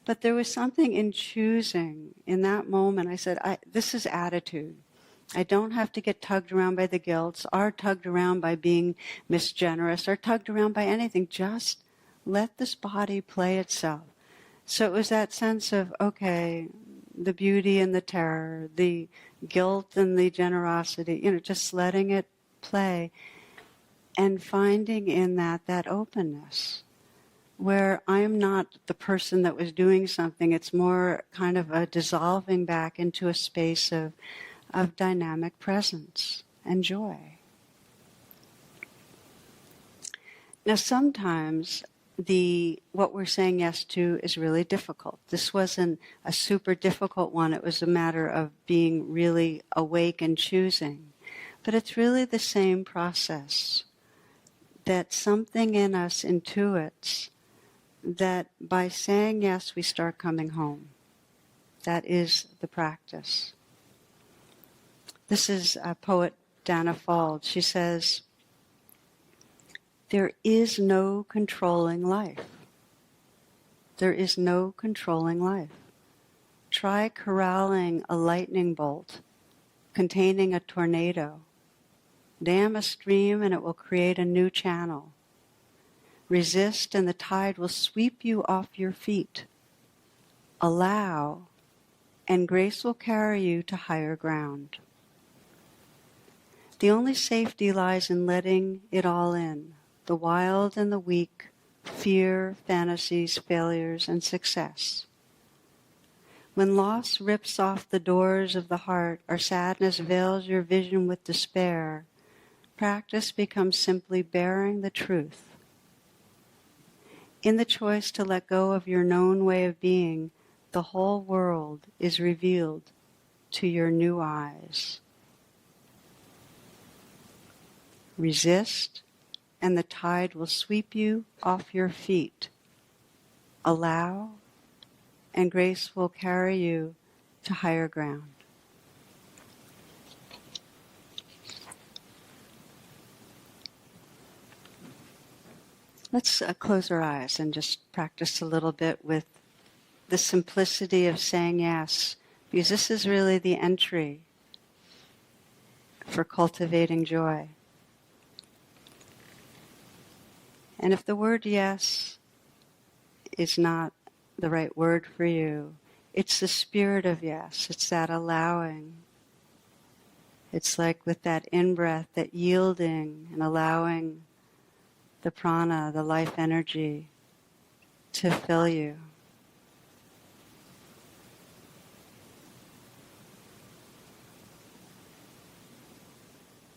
But there was something in choosing. In that moment, I said, this is attitude. I don't have to get tugged around by the guilt, or tugged around by being misgenerous, or tugged around by anything. Just let this body play itself. So it was that sense of, okay, the beauty and the terror, the guilt and the generosity, just letting it play and finding in that openness where I'm not the person that was doing something. It's more kind of a dissolving back into a space of dynamic presence and joy. Now sometimes what we're saying yes to is really difficult. This wasn't a super difficult one. It was a matter of being really awake and choosing. But it's really the same process, that something in us intuits that by saying yes, we start coming home. That is the practice. This is a poet, Dana Fald. She says, there is no controlling life. There is no controlling life. Try corralling a lightning bolt containing a tornado. Dam a stream and it will create a new channel. Resist and the tide will sweep you off your feet. Allow and grace will carry you to higher ground. The only safety lies in letting it all in, the wild and the weak, fear, fantasies, failures, and success. When loss rips off the doors of the heart, or sadness veils your vision with despair, practice becomes simply bearing the truth. In the choice to let go of your known way of being, the whole world is revealed to your new eyes. Resist, and the tide will sweep you off your feet. Allow, and grace will carry you to higher ground. Let's close our eyes and just practice a little bit with the simplicity of saying yes, because this is really the entry for cultivating joy. And if the word yes is not the right word for you, it's the spirit of yes. It's that allowing. It's like with that in-breath, that yielding and allowing the prana, the life energy, to fill you.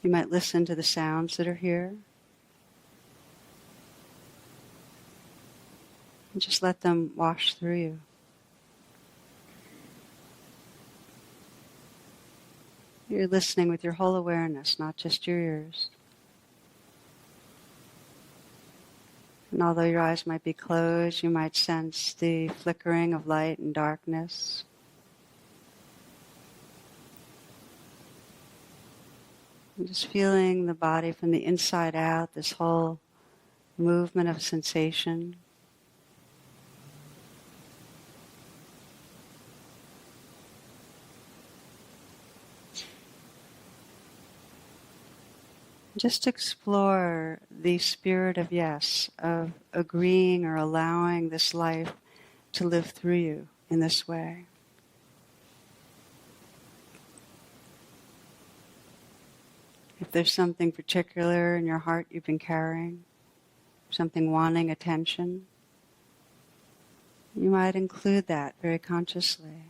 You might listen to the sounds that are here. And just let them wash through you. You're listening with your whole awareness, not just your ears. And although your eyes might be closed, you might sense the flickering of light and darkness. And just feeling the body from the inside out, this whole movement of sensation. Just explore the spirit of yes, of agreeing or allowing this life to live through you in this way. If there's something particular in your heart you've been carrying, something wanting attention, you might include that very consciously.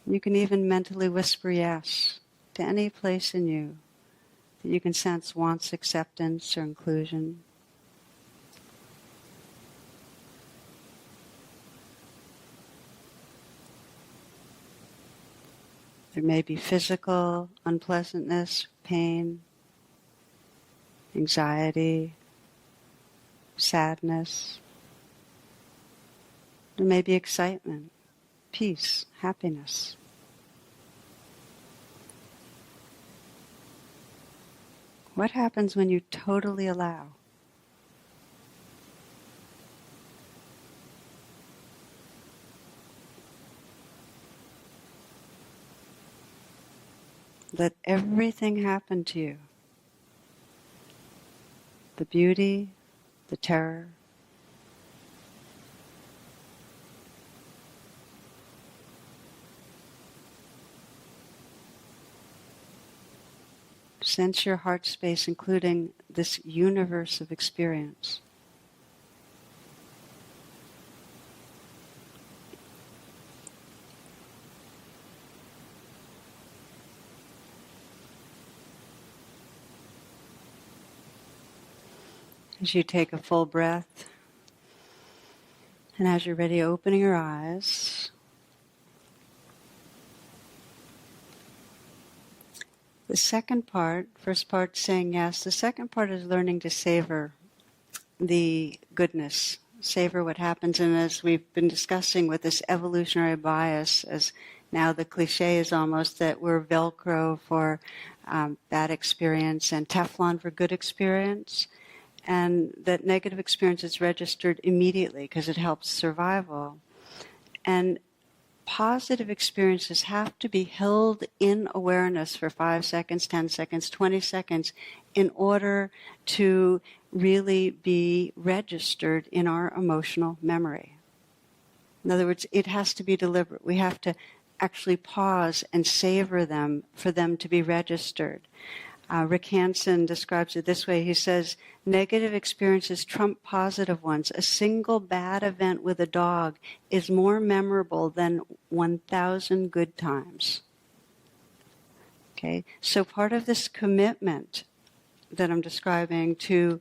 You can even mentally whisper yes to any place in you that you can sense wants acceptance or inclusion. There may be physical unpleasantness, pain, anxiety, sadness. There may be excitement, peace, happiness. What happens when you totally allow? Let everything happen to you. The beauty, the terror. Sense your heart space, including this universe of experience. As you take a full breath, and as you're ready, opening your eyes. The second part, first part saying yes, the second part is learning to savor the goodness, savor what happens. And as we've been discussing with this evolutionary bias, as now the cliche is almost that we're Velcro for bad experience and Teflon for good experience, and that negative experience is registered immediately because it helps survival. And positive experiences have to be held in awareness for 5 seconds, 10 seconds, 20 seconds in order to really be registered in our emotional memory. In other words, it has to be deliberate. We have to actually pause and savor them for them to be registered. Rick Hansen describes it this way. He says, negative experiences trump positive ones. A single bad event with a dog is more memorable than 1,000 good times. Okay, so part of this commitment that I'm describing to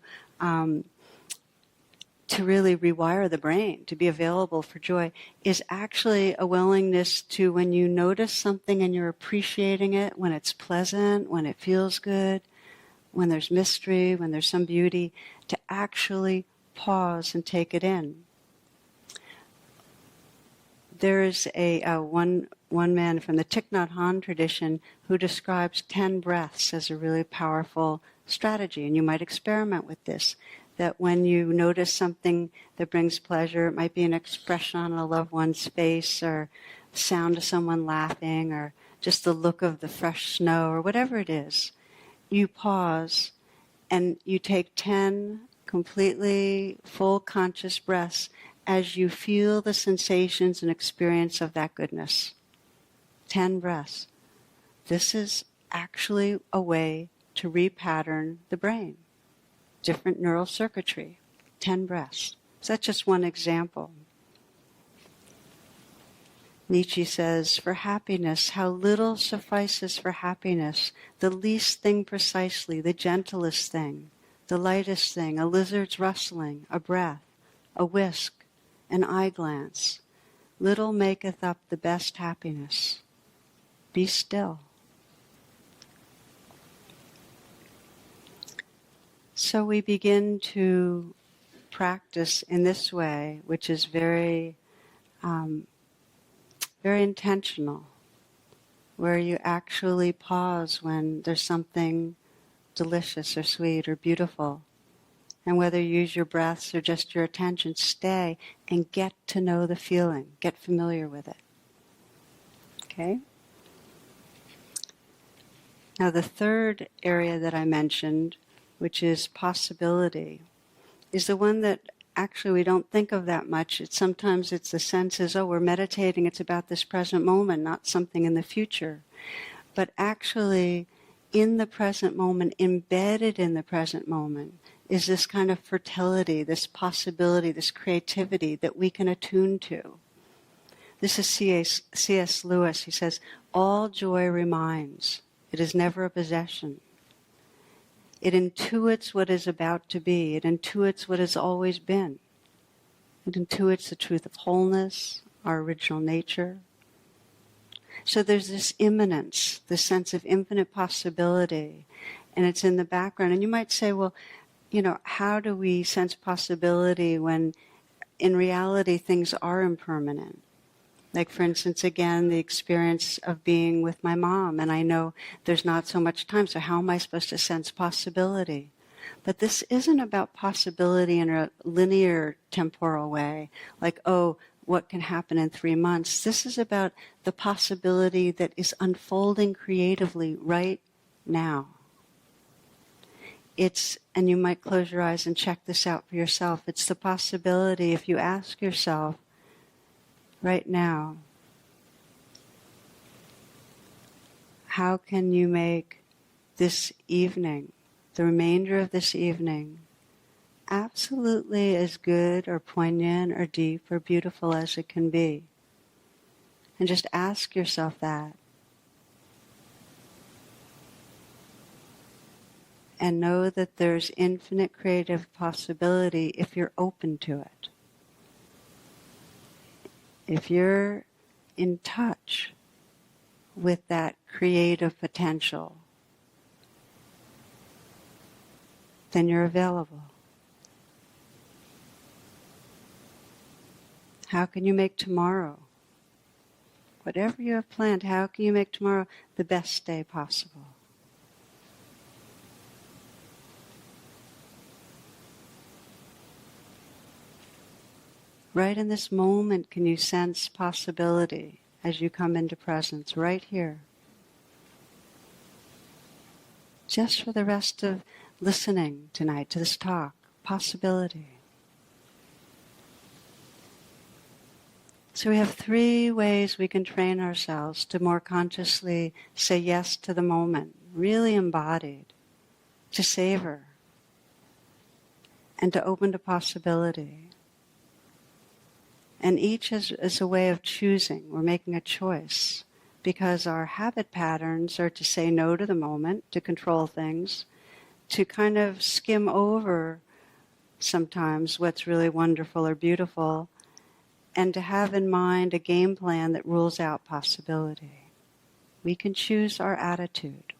really rewire the brain, to be available for joy, is actually a willingness to, when you notice something and you're appreciating it, when it's pleasant, when it feels good, when there's mystery, when there's some beauty, to actually pause and take it in. There is one man from the Thich Nhat Hanh tradition who describes 10 breaths as a really powerful strategy, and you might experiment with this. That when you notice something that brings pleasure, it might be an expression on a loved one's face, or the sound of someone laughing, or just the look of the fresh snow, or whatever it is, you pause and you take 10 completely full conscious breaths as you feel the sensations and experience of that goodness. 10 breaths. This is actually a way to repattern the brain. Different neural circuitry, 10 breaths. So that's just one example. Nietzsche says, for happiness, how little suffices for happiness, the least thing precisely, the gentlest thing, the lightest thing, a lizard's rustling, a breath, a whisk, an eye glance. Little maketh up the best happiness. Be still. So we begin to practice in this way, which is very, very intentional, where you actually pause when there's something delicious or sweet or beautiful. And whether you use your breaths or just your attention, stay and get to know the feeling, get familiar with it. Okay? Now the third area that I mentioned, which is possibility, is the one that actually we don't think of that much. Sometimes it's the sense is, oh, we're meditating, it's about this present moment, not something in the future. But actually, in the present moment, embedded in the present moment, is this kind of fertility, this possibility, this creativity that we can attune to. This is C.S. Lewis. He says, all joy reminds. It is never a possession. It intuits what is about to be. It intuits what has always been. It intuits the truth of wholeness, our original nature. So there's this immanence, this sense of infinite possibility, and it's in the background. And you might say, well, how do we sense possibility when in reality things are impermanent? Like, for instance, again, the experience of being with my mom, and I know there's not so much time, so how am I supposed to sense possibility? But this isn't about possibility in a linear temporal way, like, oh, what can happen in 3 months. This is about the possibility that is unfolding creatively right now. And you might close your eyes and check this out for yourself. It's the possibility, if you ask yourself right now, how can you make this evening, the remainder of this evening, absolutely as good or poignant or deep or beautiful as it can be? And just ask yourself that. And know that there's infinite creative possibility if you're open to it. If you're in touch with that creative potential, then you're available. How can you make tomorrow, whatever you have planned, how can you make tomorrow the best day possible? Right in this moment, can you sense possibility as you come into presence, right here? Just for the rest of listening tonight to this talk, possibility. So we have 3 ways we can train ourselves to more consciously say yes to the moment, really embodied, to savor, and to open to possibility. And each is a way of choosing. We're making a choice because our habit patterns are to say no to the moment, to control things, to kind of skim over sometimes what's really wonderful or beautiful, and to have in mind a game plan that rules out possibility. We can choose our attitude.